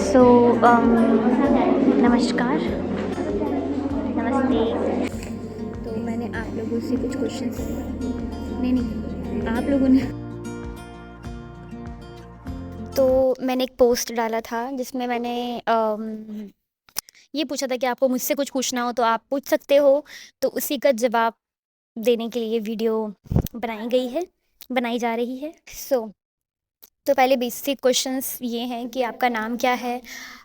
सो नमस्कार, नमस्ते। तो मैंने आप लोगों से कुछ क्वेश्चंस नहीं, आप लोगों ने तो मैंने एक पोस्ट डाला था जिसमें मैंने ये पूछा था कि आपको मुझसे कुछ पूछना हो तो आप पूछ सकते हो, तो उसी का जवाब देने के लिए वीडियो बनाई जा रही है। तो पहले बेसिक क्वेश्चंस ये हैं कि आपका नाम क्या है,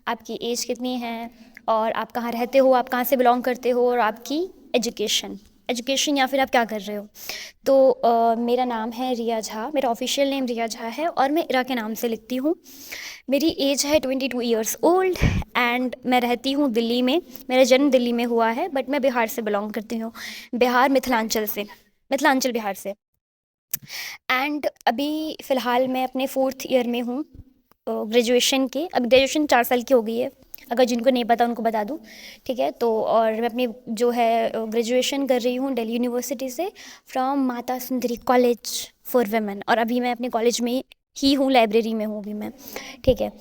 आपकी एज कितनी है, और आप कहाँ रहते हो, आप कहाँ से बिलोंग करते हो, और आपकी एजुकेशन एजुकेशन या फिर आप क्या कर रहे हो। तो मेरा नाम है रिया झा, मेरा ऑफिशियल नेम रिया झा है और मैं इरा के नाम से लिखती हूँ। मेरी एज है 22 ईयर्स ओल्ड एंड मैं रहती हूँ दिल्ली में। मेरा जन्म दिल्ली में हुआ है बट मैं बिहार से बिलोंग करती हूँ, बिहार मिथिलांचल बिहार से। एंड अभी फ़िलहाल मैं अपने 4th ईयर में हूँ ग्रेजुएशन के। अब ग्रेजुएशन 4 साल की हो गई है, अगर जिनको नहीं पता उनको बता दूँ, ठीक है। तो और मैं अपनी जो है ग्रेजुएशन कर रही हूँ दिल्ली यूनिवर्सिटी से, from Mata Sundari college for women, और अभी मैं अपने कॉलेज में ही हूँ, लाइब्रेरी में हूँ अभी मैं, ठीक है।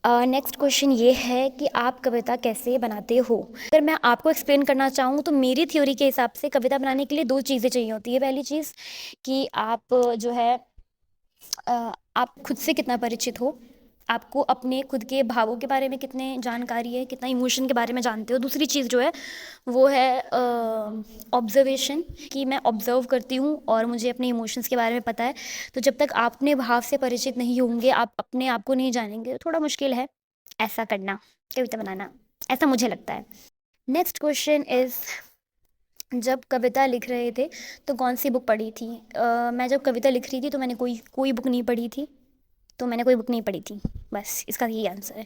नेक्स्ट क्वेश्चन ये है कि आप कविता कैसे बनाते हो। अगर मैं आपको एक्सप्लेन करना चाहूँ तो मेरी थ्योरी के हिसाब से कविता बनाने के लिए 2 चीज़ें चाहिए होती है। पहली चीज़ कि आप जो है आप खुद से कितना परिचित हो, आपको अपने खुद के भावों के बारे में कितने जानकारी है, कितना इमोशन के बारे में जानते हो। दूसरी चीज़ जो है वो है ऑब्जर्वेशन, कि मैं ऑब्ज़र्व करती हूँ और मुझे अपने इमोशंस के बारे में पता है। तो जब तक आप अपने भाव से परिचित नहीं होंगे, आप अपने आप को नहीं जानेंगे, तो थोड़ा मुश्किल है ऐसा करना, कविता बनाना, ऐसा मुझे लगता है। नेक्स्ट क्वेश्चन इज़, जब कविता लिख रहे थे तो कौन सी बुक पढ़ी थी। मैं जब कविता लिख रही थी तो मैंने कोई बुक नहीं पढ़ी थी, बस इसका यही आंसर है।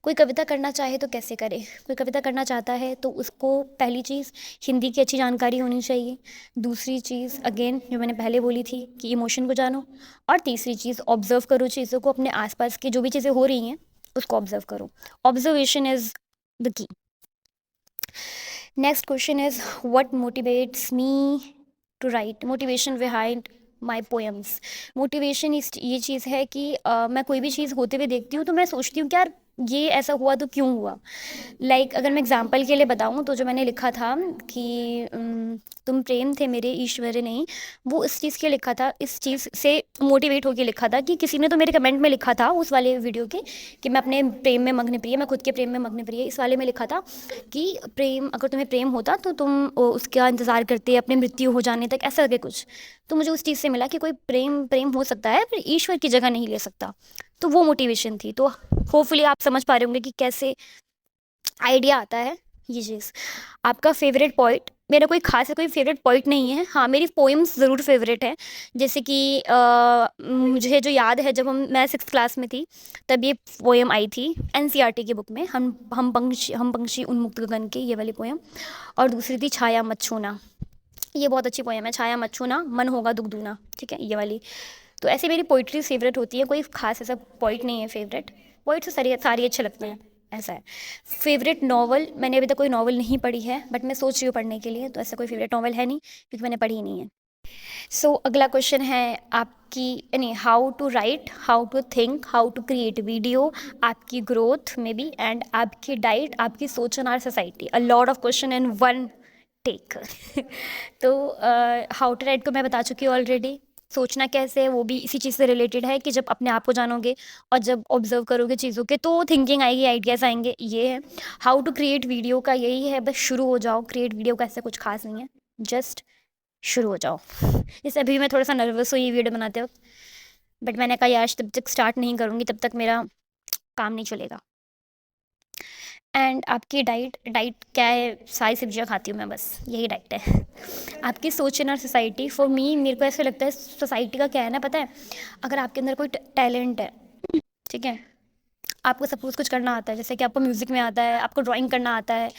कोई कविता करना चाहे तो कैसे करे। कोई कविता करना चाहता है तो उसको पहली चीज़ हिंदी की अच्छी जानकारी होनी चाहिए, दूसरी चीज़ अगेन जो मैंने पहले बोली थी कि इमोशन को जानो, और तीसरी चीज़ ऑब्ज़र्व करो चीज़ों को, अपने आसपास की जो भी चीज़ें हो रही हैं उसको ऑब्ज़र्व करो। Observation is the key. Next question is what motivates me to write, motivation behind my poems. Motivation is ये चीज़ है कि मैं कोई भी चीज़ होते हुए देखती हूँ तो मैं सोचती हूँ कि यार ये ऐसा हुआ तो क्यों हुआ। अगर मैं एग्जांपल के लिए बताऊँ तो जो मैंने लिखा था कि तुम प्रेम थे मेरे ईश्वर नहीं, वो इस चीज़ के लिखा था, इस चीज़ से मोटिवेट होकर लिखा था कि किसी ने तो मेरे कमेंट में लिखा था उस वाले वीडियो के कि मैं अपने प्रेम में मग्न प्रिय, मैं खुद के प्रेम में मग्न प्रिय, इस वाले में लिखा था कि प्रेम, अगर तुम्हें प्रेम होता तो तुम उसका इंतज़ार करते अपनी मृत्यु हो जाने तक, ऐसा करके कुछ। तो मुझे उस चीज़ से मिला कि कोई प्रेम प्रेम हो सकता है पर ईश्वर की जगह नहीं ले सकता। तो वो मोटिवेशन थी। तो होपफुली आप समझ पा रहे होंगे कि कैसे आइडिया आता है ये चीज़। आपका फेवरेट पोइट, मेरा कोई खास कोई फेवरेट पोइट नहीं है। हाँ, मेरी पोएम्स ज़रूर फेवरेट है। जैसे कि मुझे जो याद है, जब मैं 6th क्लास में थी तब ये पोएम आई थी एनसीईआरटी की बुक में, हम पंक्षी उन्मुक्त गगन के, ये वाली पोएम। और दूसरी थी छाया मत छूना, ये बहुत अच्छी पोएम है, छाया मत छूना मन होगा दुख दूना, ठीक है, ये वाली। तो ऐसे मेरी पोइट्री फेवरेट होती है, कोई खास ऐसा पोइट नहीं है फेवरेट। पोइट तो सारी अच्छे लगते हैं, ऐसा है। फेवरेट नॉवल, मैंने अभी तक कोई नॉवल नहीं पढ़ी है बट मैं सोच रही हूँ पढ़ने के लिए, तो ऐसा कोई फेवरेट नॉवल है नहीं क्योंकि मैंने पढ़ी ही नहीं है। अगला क्वेश्चन है आपकी, यानी how to write, how to think, how to create video, आपकी ग्रोथ में बी, एंड आपकी डाइट, आपकी सोच on our society. A lot of question in one take. तो हाउ टू राइट को मैं बता चुकी हूँ ऑलरेडी। सोचना कैसे है वो भी इसी चीज़ से रिलेटेड है कि जब अपने आप को जानोगे और जब ऑब्जर्व करोगे चीज़ों के तो थिंकिंग आएगी, आइडियाज़ आएंगे, ये है। हाउ टू क्रिएट वीडियो का यही है, बस शुरू हो जाओ। क्रिएट वीडियो का ऐसा कुछ खास नहीं है, जस्ट शुरू हो जाओ। जैसे अभी मैं थोड़ा सा नर्वस हुई वीडियो बनाते वक्त, बट मैंने कहा यार जब तक स्टार्ट नहीं करूँगी तब तक मेरा काम नहीं चलेगा। एंड आपकी डाइट, डाइट क्या है, सारी सब्जियां खाती हूँ मैं, बस यही डाइट है। आपकी सोच इन और सोसाइटी, फॉर मी, मेरे को ऐसा लगता है सोसाइटी का क्या है ना, पता है, अगर आपके अंदर कोई टैलेंट है, ठीक है, आपको सपोज कुछ करना आता है, जैसे कि आपको म्यूज़िक में आता है, आपको ड्राइंग करना आता है,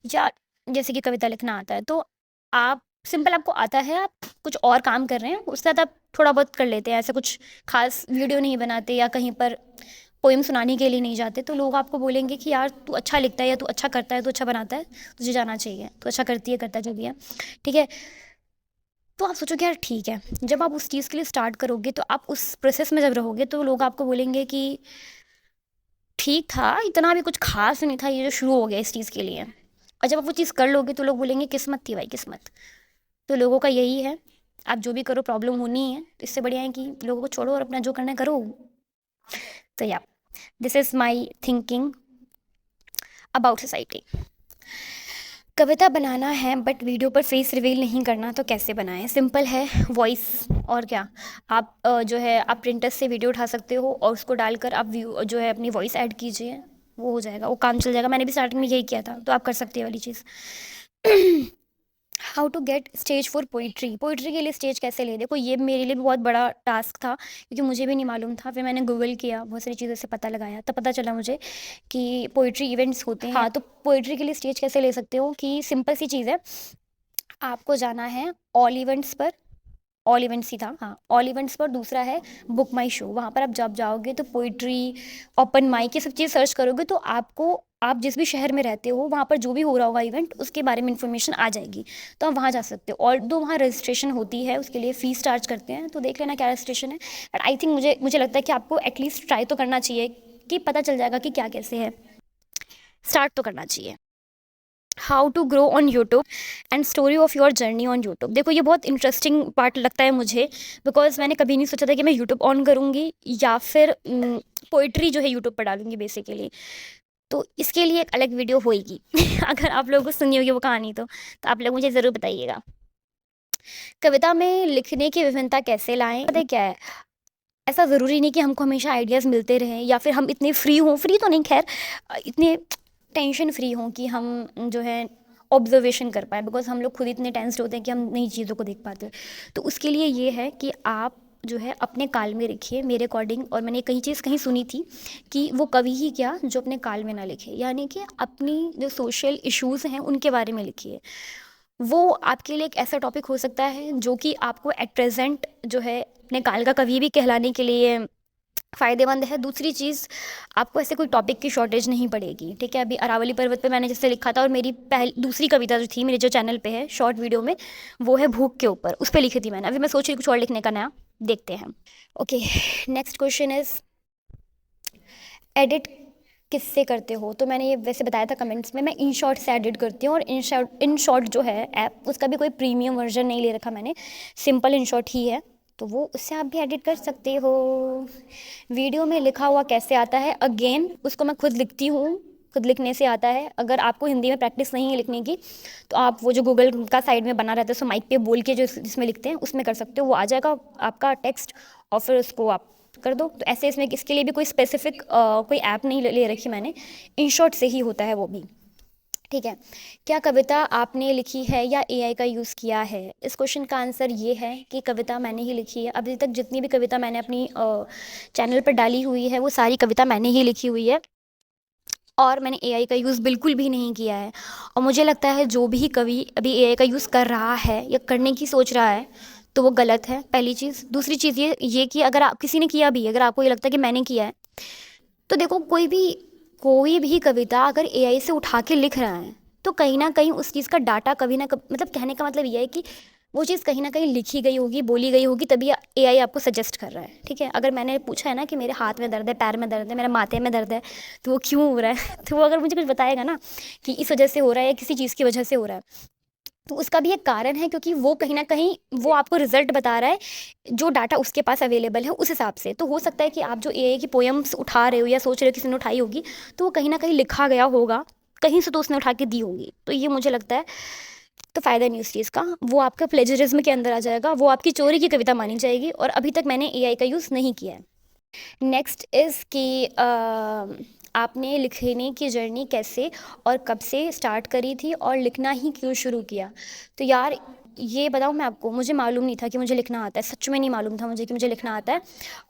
या जैसे कि कविता लिखना आता है, तो आप सिंपल आपको आता है, आप कुछ और काम कर रहे हैं, उसके साथ आप थोड़ा बहुत कर लेते हैं, ऐसे कुछ खास वीडियो नहीं बनाते या कहीं पर पोएम सुनाने के लिए नहीं जाते, तो लोग आपको बोलेंगे कि यार तू अच्छा लिखता है, या तू अच्छा करता है, तू अच्छा बनाता है, तुझे जाना चाहिए, तू अच्छा करती है, करता है, जो भी है, ठीक है। तो आप सोचोगे यार ठीक है, जब आप उस चीज़ के लिए स्टार्ट करोगे तो आप उस प्रोसेस में जब रहोगे तो लोग आपको बोलेंगे कि ठीक था, इतना भी कुछ खास नहीं था ये जो शुरू हो गया इस चीज़ के लिए। और जब आप वो चीज़ कर लोगे तो लोग बोलेंगे किस्मत थी भाई, किस्मत। तो लोगों का यही है, आप जो भी करो प्रॉब्लम होनी ही है, तो इससे बढ़िया है कि लोगों को छोड़ो और अपना जो करना है करो। तो या this is my thinking about society. कविता बनाना है बट वीडियो पर फेस रिवील नहीं करना, तो कैसे बनाएं? सिंपल है, वॉइस। और क्या, आप जो है आप प्रिंटर से वीडियो उठा सकते हो और उसको डालकर आप व्यू जो है अपनी वॉइस ऐड कीजिए, वो हो जाएगा, वो काम चल जाएगा। मैंने भी स्टार्टिंग में यही किया था, तो आप कर सकते हैं वाली चीज़। How to get stage for poetry, poetry के लिए स्टेज कैसे ले? देखो ये मेरे लिए भी बहुत बड़ा टास्क था, क्योंकि मुझे भी नहीं मालूम था। फिर मैंने गूगल किया, बहुत सारी चीज़ों से पता लगाया, तब पता चला मुझे कि पोइट्री इवेंट्स होते हैं। हाँ, तो पोइट्री के लिए स्टेज कैसे ले सकते हो कि सिंपल सी चीज़ है, आपको जाना है ऑल इवेंट्स पर। ऑल इवेंट्स ही था, हाँ, ऑल इवेंट्स पर। दूसरा है बुक माई शो, वहाँ पर आप जब जाओगे तो पोइट्री, ओपन माइक, ये सब चीज़ सर्च करोगे तो आपको, आप जिस भी शहर में रहते हो वहाँ पर जो भी हो रहा होगा इवेंट, उसके बारे में इन्फॉर्मेशन आ जाएगी, तो आप वहाँ जा सकते हो। और दो वहाँ रजिस्ट्रेशन होती है, उसके लिए फ़ीस चार्ज करते हैं, तो देख लेना क्या रजिस्ट्रेशन है। बट आई थिंक मुझे लगता है कि आपको एटलीस्ट ट्राई तो करना चाहिए, कि पता चल जाएगा कि क्या कैसे है, स्टार्ट तो करना चाहिए। How to grow on YouTube and story of your journey on YouTube. देखो ये बहुत इंटरेस्टिंग पार्ट लगता है मुझे, बिकॉज मैंने कभी नहीं सोचा था कि मैं यूट्यूब ऑन करूँगी या फिर पोइट्री जो है यूट्यूब पर डालूंगी बेसिकली। तो इसके लिए एक अलग वीडियो होएगी। अगर आप लोगों को सुनी होगी वो कहानी, तो आप लोग मुझे ज़रूर बताइएगा। कविता में लिखने की विभिन्नता कैसे लाएं? पता है क्या है, ऐसा ज़रूरी नहीं कि हमको हमेशा आइडियाज़ मिलते रहें, या फिर हम इतने फ्री हों, फ्री तो नहीं खैर, इतने टेंशन फ्री हों कि हम जो है ऑब्जर्वेशन कर पाएँ, बिकॉज़ हम लोग खुद इतने टेंस्ड होते हैं कि हम नई चीज़ों को देख पाते हैं। तो उसके लिए ये है कि आप जो है अपने काल में लिखिए, मेरे अकॉर्डिंग। और मैंने कहीं चीज़ कहीं सुनी थी कि वो कवि ही क्या जो अपने काल में ना लिखे, यानी कि अपनी जो सोशल इश्यूज़ हैं उनके बारे में लिखिए। वो आपके लिए एक ऐसा टॉपिक हो सकता है जो कि आपको एट प्रेजेंट जो है अपने काल का कवि भी कहलाने के लिए फ़ायदेमंद है। दूसरी चीज़, आपको ऐसे कोई टॉपिक की शॉर्टेज नहीं पड़ेगी, ठीक है? अभी अरावली पर्वत पे मैंने जैसे लिखा था, और मेरी दूसरी कविता जो थी मेरे जो चैनल पे है शॉर्ट वीडियो में, वो है भूख के ऊपर, उस पर लिखी थी मैंने। अभी मैं सोच रही कुछ और लिखने का नया, देखते हैं। Okay, next question is edit किससे करते हो? तो मैंने ये वैसे बताया था कमेंट्स में, मैं इन शॉर्ट से एडिट करती हूँ। और इन शॉर्ट जो है ऐप, उसका भी कोई प्रीमियम वर्जन नहीं ले रखा मैंने, सिंपल इन शॉर्ट ही है, तो वो उससे आप भी एडिट कर सकते हो। वीडियो में लिखा हुआ कैसे आता है? अगेन उसको मैं खुद लिखती हूँ, खुद लिखने से आता है। अगर आपको हिंदी में प्रैक्टिस नहीं है लिखने की, तो आप वो जो गूगल का साइड में बना रहता है, सो माइक पे बोल के जो जिसमें लिखते हैं उसमें कर सकते हो, वो आ जाएगा आपका टेक्स्ट, और फिर उसको आप कर दो। तो ऐसे इसमें इसके लिए भी कोई स्पेसिफिक कोई ऐप नहीं ले रखी मैंने, इन शॉर्ट से ही होता है वो भी, ठीक है? क्या कविता आपने लिखी है या एआई का यूज़ किया है? इस क्वेश्चन का आंसर ये है कि कविता मैंने ही लिखी है। अभी तक जितनी भी कविता मैंने अपनी चैनल पर डाली हुई है, वो सारी कविता मैंने ही लिखी हुई है, और मैंने एआई का यूज़ बिल्कुल भी नहीं किया है। और मुझे लगता है जो भी कवि अभी एआई का यूज़ कर रहा है या करने की सोच रहा है, तो वो गलत है, पहली चीज़। दूसरी चीज़ ये कि अगर आप किसी ने किया भी, अगर आपको ये लगता है कि मैंने किया है, तो देखो कोई भी कविता अगर एआई से उठा के लिख रहा है, तो कहीं ना कहीं उस चीज़ का डाटा कभी ना कभी, मतलब कहने का मतलब ये है कि वो चीज़ कहीं ना कहीं लिखी गई होगी, बोली गई होगी, तभी एआई आपको सजेस्ट कर रहा है, ठीक है? अगर मैंने पूछा है ना कि मेरे हाथ में दर्द है, पैर में दर्द है, मेरे माथे में दर्द है, तो वो क्यों हो रहा है? तो वो अगर मुझे कुछ बताएगा ना कि इस वजह से हो रहा है या किसी चीज़ की वजह से हो रहा है, तो उसका भी एक कारण है, क्योंकि वो कहीं ना कहीं वो आपको रिजल्ट बता रहा है जो डाटा उसके पास अवेलेबल है उस हिसाब से। तो हो सकता है कि आप जो एआई की पोएम्स उठा रहे हो या सोच रहे हो किसी ने उठाई होगी, तो वो कहीं ना कहीं लिखा गया होगा, कहीं से तो उसने उठा के दी होगी। तो ये मुझे लगता है, तो फ़ायदा नहीं उस चीज़ का, वो आपका प्लेजरिज्म के अंदर आ जाएगा, वो आपकी चोरी की कविता मानी जाएगी। और अभी तक मैंने एआई का यूज़ नहीं किया है। नेक्स्ट इज़ कि आपने लिखने की जर्नी कैसे और कब से स्टार्ट करी थी, और लिखना ही क्यों शुरू किया? तो यार ये बताऊँ मैं आपको, मुझे मालूम नहीं था कि मुझे लिखना आता है, सच में नहीं मालूम था मुझे कि मुझे लिखना आता है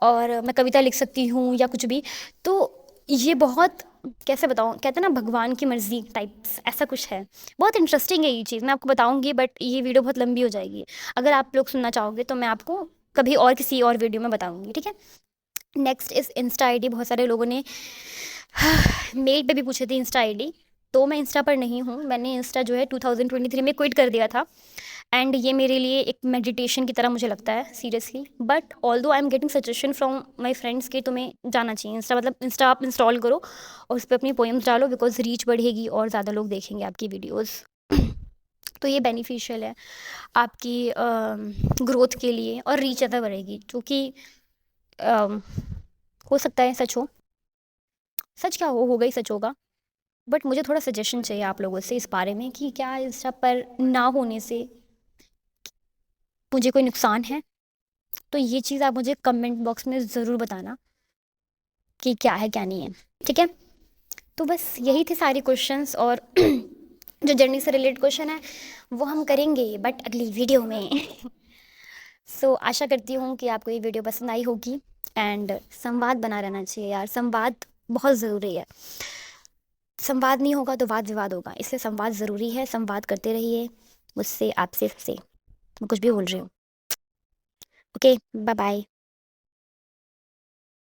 और मैं कविता लिख सकती हूँ या कुछ भी। तो ये बहुत, कैसे बताऊँ, कहते हैं ना भगवान की मर्ज़ी टाइप्स, ऐसा कुछ है। बहुत इंटरेस्टिंग है ये चीज़, मैं आपको बताऊँगी, बट ये वीडियो बहुत लंबी हो जाएगी। अगर आप लोग सुनना चाहोगे तो मैं आपको कभी और किसी और वीडियो में बताऊँगी, ठीक है? Next is Insta ID. बहुत सारे लोगों ने मेल पे भी पूछे थे इंस्टा आईडी, तो मैं इंस्टा पर नहीं हूँ। मैंने इंस्टा जो है 2023 में क्विट कर दिया था, एंड ये मेरे लिए एक मेडिटेशन की तरह मुझे लगता है seriously. But although I am getting suggestion from my friends कि तुम्हें जाना चाहिए इंस्टा, मतलब इंस्टा आप इंस्टॉल करो और उस पर अपनी पोएम्स डालो, बिकॉज रीच बढ़ेगी और ज़्यादा लोग देखेंगे आपकी वीडियोज़। तो ये बेनिफिशियल है आपकी ग्रोथ के लिए, और रीच ज़्यादा बढ़ेगी, क्योंकि अम, हो सकता है सच हो, सच क्या हो गई सच होगा। बट मुझे थोड़ा सजेशन चाहिए आप लोगों से इस बारे में कि क्या इंस्टा पर ना होने से मुझे कोई नुकसान है। तो ये चीज़ आप मुझे कमेंट बॉक्स में ज़रूर बताना कि क्या है क्या नहीं है, ठीक है। तो बस यही थे सारे क्वेश्चंस, और जो जर्नी से रिलेटेड क्वेश्चन है वो हम करेंगे बट अगली वीडियो में। सो आशा करती हूँ कि आपको ये वीडियो पसंद आई होगी। एंड संवाद बना रहना चाहिए यार, संवाद बहुत ज़रूरी है। संवाद नहीं होगा तो वाद विवाद होगा, इसलिए संवाद ज़रूरी है। संवाद करते रहिए मुझसे, आपसे, सबसे। मैं कुछ भी बोल रही हूँ। Okay, bye bye.